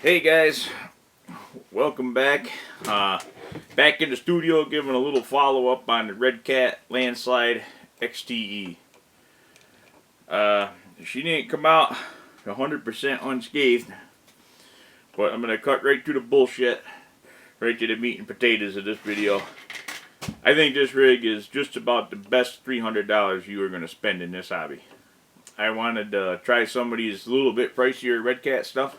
Hey guys, welcome back. Back in the studio giving a little follow-up on the Redcat Landslide XTE. She didn't come out 100% unscathed, but I'm going to cut right through the bullshit, right to the meat and potatoes of this video. I think this rig is just about the best $300 you are going to spend in this hobby. I wanted to try some of these little bit pricier Redcat stuff,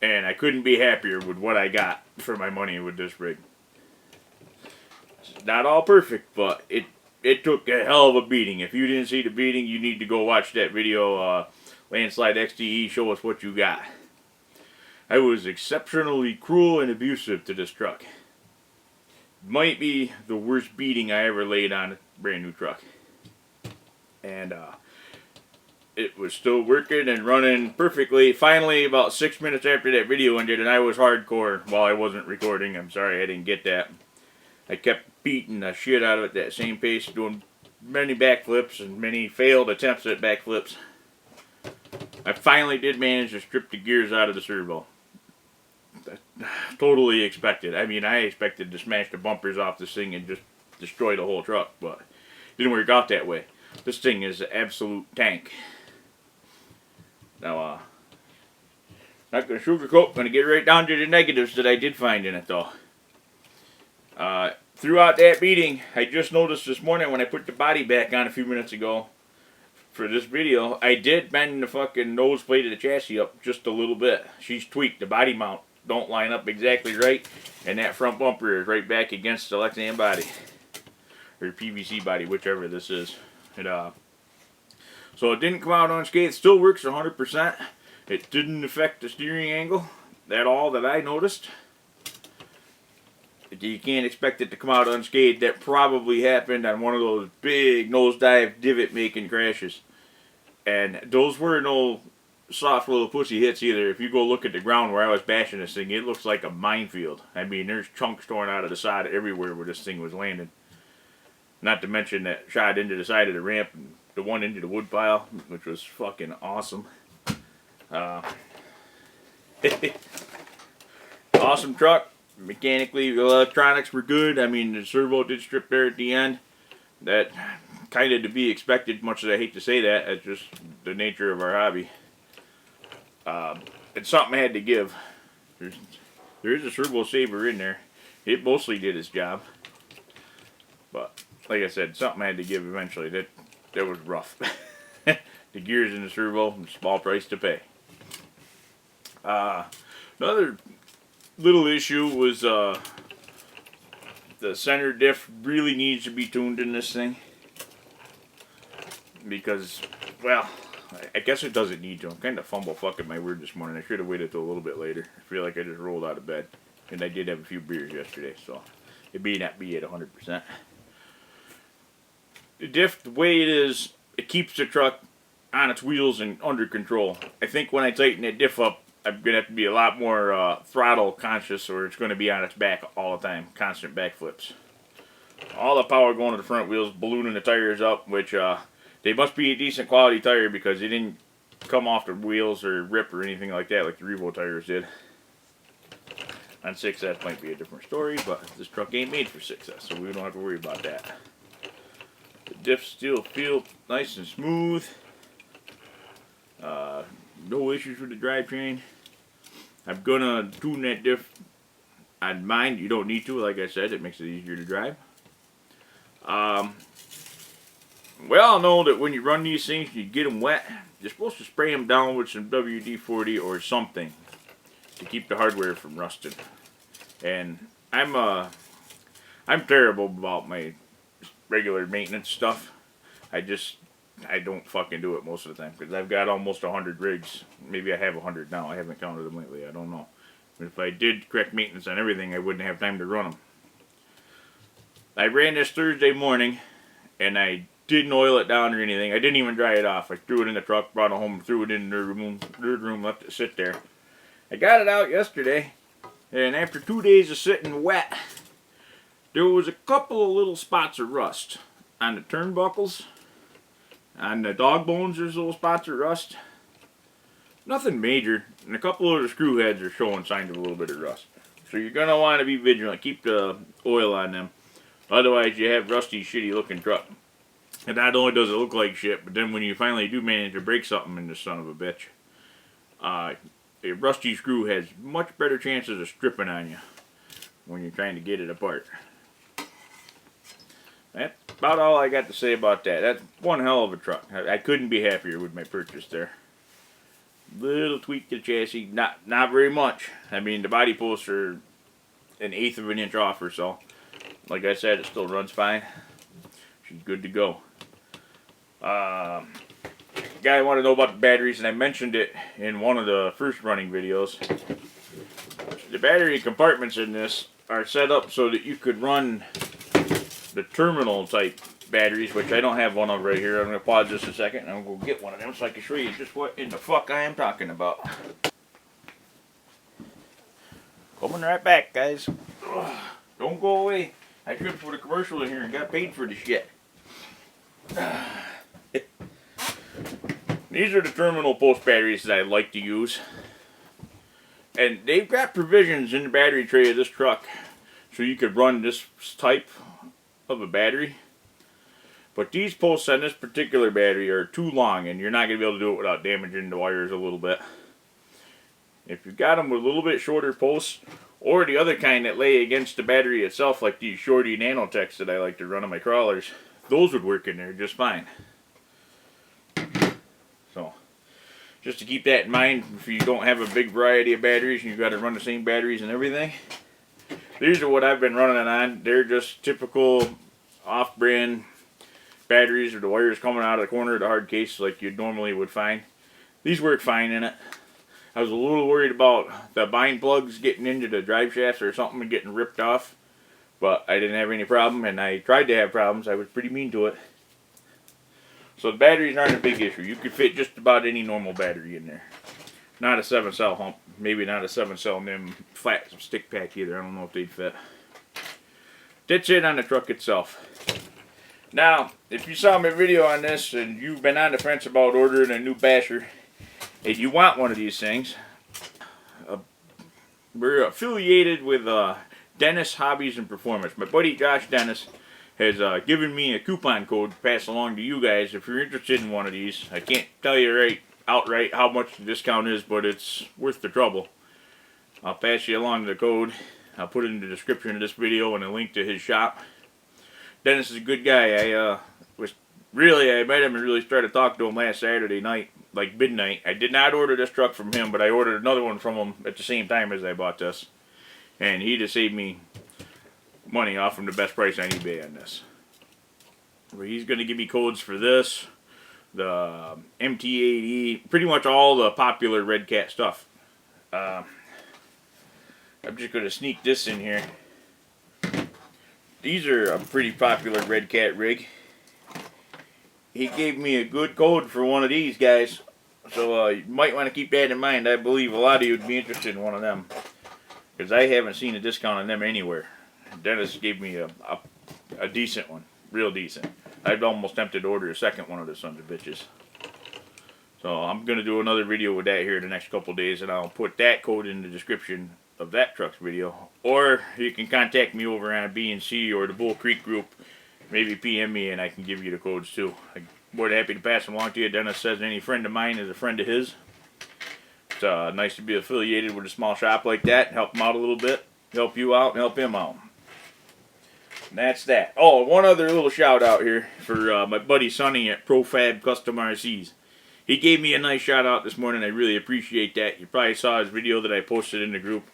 and I couldn't be happier with what I got for my money with this rig. It's not all perfect, but it took a hell of a beating. If you didn't see the beating, you need to go watch that video, Landslide XTE, show us what you got. I was exceptionally cruel and abusive to this truck. Might be the worst beating I ever laid on a brand new truck. And it was still working and running perfectly. Finally, about 6 minutes after that video ended, and I was hardcore while I wasn't recording. I'm sorry I didn't get that. I kept beating the shit out of it that same pace, doing many backflips and many failed attempts at backflips. I finally did manage to strip the gears out of the servo. Totally expected. I mean, I expected to smash the bumpers off this thing and just destroy the whole truck, but it didn't work out that way. This thing is an absolute tank. Now, not going to sugarcoat, going to get right down to the negatives that I did find in it, though. Throughout that beating, I just noticed this morning when I put the body back on a few minutes ago for this video, I did bend the fucking nose plate of the chassis up just a little bit. She's tweaked. The body mount don't line up exactly right, and that front bumper is right back against the Lexan body, or PVC body, whichever this is. So it didn't come out unscathed. Still works 100%. It didn't affect the steering angle at all that I noticed. You can't expect it to come out unscathed. That probably happened on one of those big nosedive divot making crashes. And those were no soft little pussy hits either. If you go look at the ground where I was bashing this thing, it looks like a minefield. I mean, there's chunks torn out of the side everywhere where this thing was landing. Not to mention that shot into the side of the ramp and the one into the wood pile, which was fucking awesome. Awesome truck. Mechanically, the electronics were good. I mean, the servo did strip there at the end. That kind of to be expected, much as I hate to say that. That's just the nature of our hobby. It's something I had to give. There is a servo saver in there. It mostly did its job. But like I said, something I had to give eventually. That was rough. The gears in the servo, small price to pay. Another little issue was the center diff really needs to be tuned in this thing. Because, well, I guess it doesn't need to. I'm kind of fumble fucking my word this morning. I should have waited till a little bit later. I feel like I just rolled out of bed. And I did have a few beers yesterday, so it may not be at 100%. The diff, the way it is, it keeps the truck on its wheels and under control. I think when I tighten that diff up, I'm going to have to be a lot more throttle conscious, or it's going to be on its back all the time. Constant backflips. All the power going to the front wheels, ballooning the tires up, which they must be a decent quality tire because they didn't come off the wheels or rip or anything like that like the Revo tires did. On 6S might be a different story, but this truck ain't made for 6S, so we don't have to worry about that. The diff still feel nice and smooth. No issues with the drivetrain. I'm gonna tune that diff on mine. You don't need to, like I said, it makes it easier to drive. We all know that when you run these things, you get them wet, you're supposed to spray them down with some WD-40 or something to keep the hardware from rusting. And I'm terrible about my regular maintenance stuff. I don't fucking do it most of the time because I've got almost 100 rigs. Maybe I have 100 now. I haven't counted them lately. I don't know. But if I did correct maintenance on everything, I wouldn't have time to run them. I ran this Thursday morning, and I didn't oil it down or anything. I didn't even dry it off. I threw it in the truck, brought it home, threw it in the third room, left it sit there. I got it out yesterday, and after 2 days of sitting wet, there was a couple of little spots of rust on the turnbuckles, On the dog bones, there's little spots of rust. Nothing major, and a couple of the screw heads are showing signs of a little bit of rust. So you're going to want to be vigilant. Keep the oil on them. Otherwise, you have rusty, shitty looking truck. And not only does it look like shit, but then when you finally do manage to break something in this son of a bitch, a rusty screw has much better chances of stripping on you when you're trying to get it apart. That's about all I got to say about that. That's one hell of a truck. I couldn't be happier with my purchase there. Little tweak to the chassis, not very much. I mean, the body posts are 1/8 of an inch off or so. Like I said, it still runs fine. She's good to go. Guy wanted to know about the batteries, and I mentioned it in one of the first running videos. The battery compartments in this are set up so that you could run the terminal type batteries, which I don't have one of right here. I'm going to pause just a second and I'll go get one of them so I can show you just what in the fuck I am talking about. Coming right back, guys. Ugh, don't go away. I tripped for the commercial in here and got paid for the shit. These are the terminal post batteries that I like to use. And they've got provisions in the battery tray of this truck so you could run this type of a battery. But these posts on this particular battery are too long, and you're not going to be able to do it without damaging the wires a little bit. If you've got them with a little bit shorter posts, or the other kind that lay against the battery itself, like these shorty nanotechs that I like to run on my crawlers, those would work in there just fine. So, just to keep that in mind, if you don't have a big variety of batteries and you've got to run the same batteries and everything, these are what I've been running it on. They're just typical off-brand batteries, or the wires coming out of the corner of the hard case like you normally would find. These work fine in it. I was a little worried about the bind plugs getting into the drive shafts or something and getting ripped off, but I didn't have any problem, and I tried to have problems. I was pretty mean to it. So the batteries aren't a big issue. You could fit just about any normal battery in there. Not a 7-cell hump. Maybe not a 7-cell NIM flat stick pack either. I don't know if they'd fit. That's it on the truck itself. Now, if you saw my video on this and you've been on the fence about ordering a new basher, and you want one of these things, we're affiliated with Dennis Hobbies and Performance. My buddy Josh Dennis has given me a coupon code to pass along to you guys if you're interested in one of these. I can't tell you outright how much the discount is, but it's worth the trouble. I'll pass you along the code. I'll put it in the description of this video and a link to his shop. Dennis is a good guy. I met him and really started talking to him last Saturday night, like midnight. I did not order this truck from him, but I ordered another one from him at the same time as I bought this. And he just saved me money off from the best price on eBay on this. But he's going to give me codes for this, the MT8E, pretty much all the popular Redcat stuff. I'm just going to sneak this in here. These are a pretty popular Redcat rig. He gave me a good code for one of these guys, so you might want to keep that in mind. I believe a lot of you would be interested in one of them, because I haven't seen a discount on them anywhere. Dennis gave me a decent one, real decent. I'd almost tempted to order a second one of the sons of bitches. So I'm going to do another video with that here in the next couple days, and I'll put that code in the description of that truck's video. Or you can contact me over on B&C or the Bull Creek group. Maybe PM me and I can give you the codes too. I'm more than happy to pass them along to you. Dennis says any friend of mine is a friend of his. It's nice to be affiliated with a small shop like that. Help him out a little bit. Help you out and help him out. And that's that. Oh, one other little shout out here for my buddy Sonny at ProFab Custom RCs. He gave me a nice shout out this morning. I really appreciate that. You probably saw his video that I posted in the group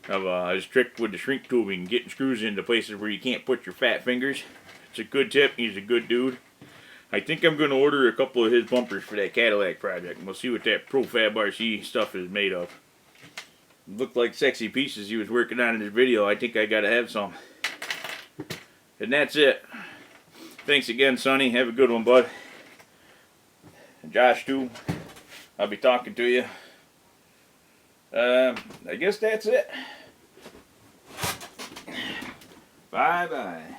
of his trick with the shrink tubing, getting screws into places where you can't put your fat fingers. It's a good tip. He's a good dude. I think I'm going to order a couple of his bumpers for that Cadillac project. And we'll see what that ProFab RC stuff is made of. Looked like sexy pieces he was working on in his video. I think I got to have some. And that's it. Thanks again, Sonny. Have a good one, bud. And Josh, too. I'll be talking to you. I guess that's it. Bye-bye.